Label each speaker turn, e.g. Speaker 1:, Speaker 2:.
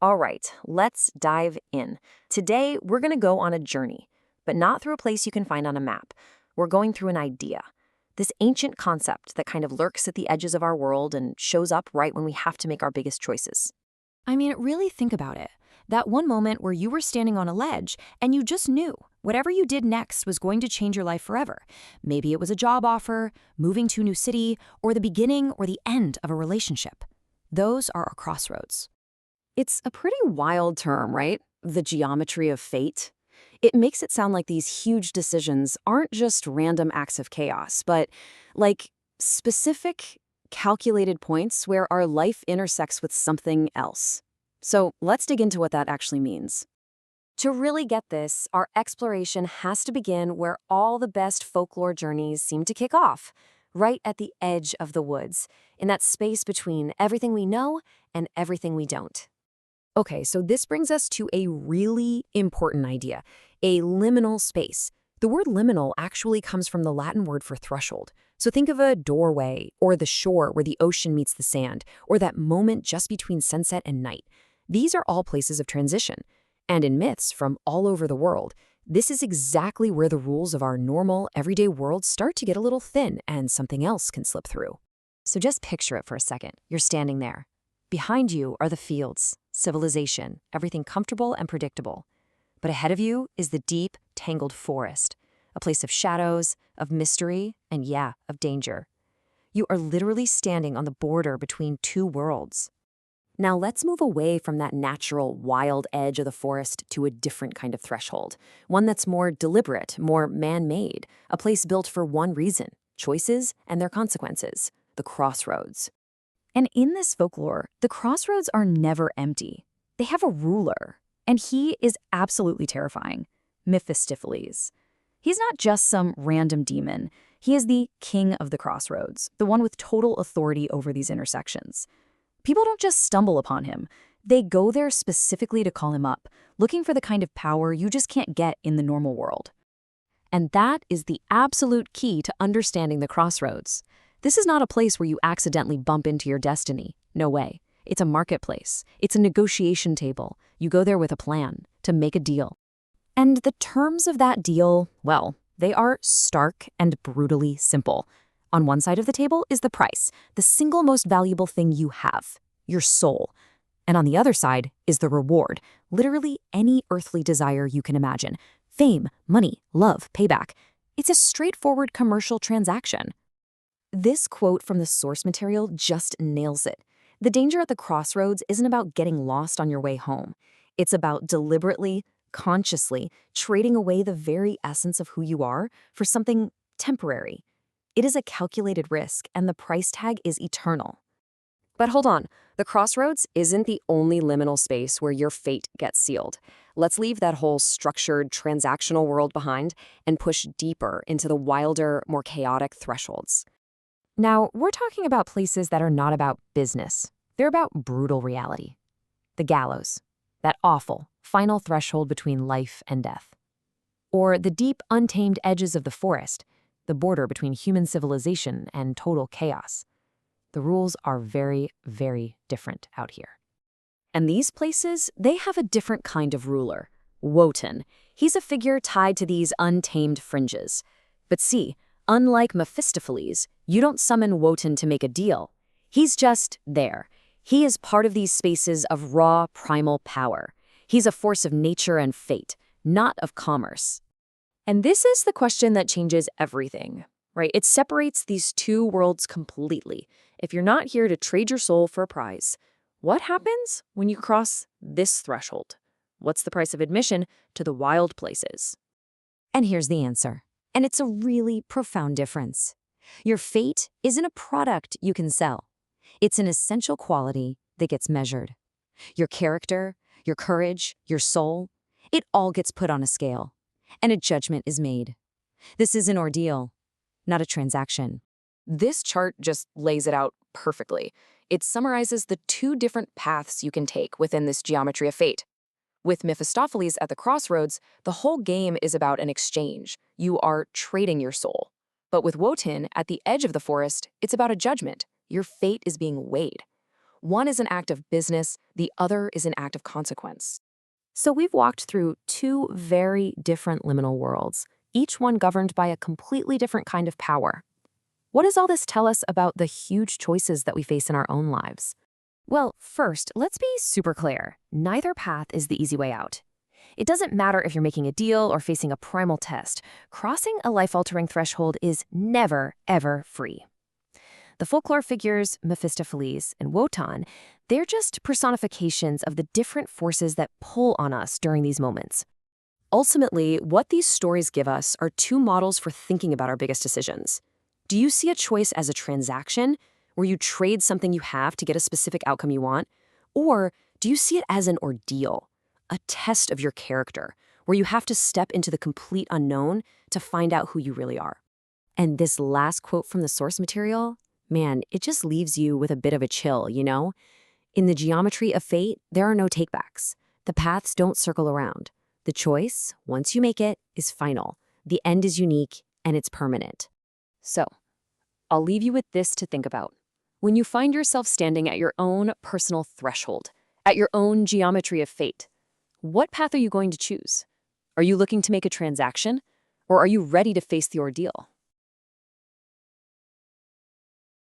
Speaker 1: All right, let's dive in. Today, we're going to go on a journey, but not through a place you can find on a map. We're going through an idea. This ancient concept that kind of lurks at the edges of our world and shows up right when we have to make our biggest choices.
Speaker 2: I mean, really think about it. That one moment where you were standing on a ledge and you just knew whatever you did next was going to change your life forever. Maybe it was a job offer, moving to a new city, or the beginning or the end of a relationship. Those are our crossroads.
Speaker 1: It's a pretty wild term, right? The geometry of fate. It makes it sound like these huge decisions aren't just random acts of chaos, but like specific, calculated points where our life intersects with something else. So let's dig into what that actually means. To really get this, our exploration has to begin where all the best folklore journeys seem to kick off, right at the edge of the woods, in that space between everything we know and everything we don't. Okay, so this brings us to a really important idea, a liminal space. The word liminal actually comes from the Latin word for threshold. So think of a doorway, or the shore where the ocean meets the sand, or that moment just between sunset and night. These are all places of transition. And in myths from all over the world, this is exactly where the rules of our normal, everyday world start to get a little thin and something else can slip through. So just picture it for a second. You're standing there. Behind you are the fields, civilization, everything comfortable and predictable. But ahead of you is the deep, tangled forest, a place of shadows, of mystery, and yeah, of danger. You are literally standing on the border between two worlds. Now let's move away from that natural, wild edge of the forest to a different kind of threshold, one that's more deliberate, more man-made, a place built for one reason: choices and their consequences, the crossroads.
Speaker 2: And in this folklore, the crossroads are never empty. They have a ruler, and he is absolutely terrifying: Mephistophles. He's not just some random demon. He is the king of the crossroads, the one with total authority over these intersections. People don't just stumble upon him. They go there specifically to call him up, looking for the kind of power you just can't get in the normal world.
Speaker 1: And that is the absolute key to understanding the crossroads. This is not a place where you accidentally bump into your destiny. No way. It's a marketplace. It's a negotiation table. You go there with a plan to make a deal. And the terms of that deal, well, they are stark and brutally simple. On one side of the table is the price, the single most valuable thing you have, your soul. And on the other side is the reward, literally any earthly desire you can imagine: fame, money, love, payback. It's a straightforward commercial transaction. This quote from the source material just nails it. The danger at the crossroads isn't about getting lost on your way home. It's about deliberately, consciously trading away the very essence of who you are for something temporary. It is a calculated risk, and the price tag is eternal. But hold on, the crossroads isn't the only liminal space where your fate gets sealed. Let's leave that whole structured, transactional world behind and push deeper into the wilder, more chaotic thresholds. Now, we're talking about places that are not about business. They're about brutal reality. The gallows, that awful, final threshold between life and death. Or the deep, untamed edges of the forest, the border between human civilization and total chaos. The rules are very, very different out here. And these places, they have a different kind of ruler: Wotan. He's a figure tied to these untamed fringes. But see, unlike Mephistophles, you don't summon Wotan to make a deal. He's just there. He is part of these spaces of raw, primal power. He's a force of nature and fate, not of commerce. And this is the question that changes everything, right? It separates these two worlds completely. If you're not here to trade your soul for a prize, what happens when you cross this threshold? What's the price of admission to the wild places? And here's the answer. And it's a really profound difference. Your fate isn't a product you can sell. It's an essential quality that gets measured. Your character, your courage, your soul, it all gets put on a scale, and a judgment is made. This is an ordeal, not a transaction. This chart just lays it out perfectly. It summarizes the two different paths you can take within this geometry of fate. With Mephistopheles at the crossroads, the whole game is about an exchange. You are trading your soul. But with Wotan at the edge of the forest, it's about a judgment. Your fate is being weighed. One is an act of business, the other is an act of consequence.
Speaker 2: So we've walked through two very different liminal worlds, each one governed by a completely different kind of power. What does all this tell us about the huge choices that we face in our own lives?
Speaker 1: Well, first, let's be super clear. Neither path is the easy way out. It doesn't matter if you're making a deal or facing a primal test. Crossing a life-altering threshold is never, ever free. The folklore figures, Mephistophles and Wotan, they're just personifications of the different forces that pull on us during these moments. Ultimately, what these stories give us are two models for thinking about our biggest decisions. Do you see a choice as a transaction, where you trade something you have to get a specific outcome you want? Or do you see it as an ordeal, a test of your character, where you have to step into the complete unknown to find out who you really are? And this last quote from the source material, man, it just leaves you with a bit of a chill, you know? In the geometry of fate, there are no takebacks. The paths don't circle around. The choice, once you make it, is final. The end is unique, and it's permanent. So, I'll leave you with this to think about. When you find yourself standing at your own personal threshold, at your own geometry of fate, what path are you going to choose? Are you looking to make a transaction, or are you ready to face the ordeal?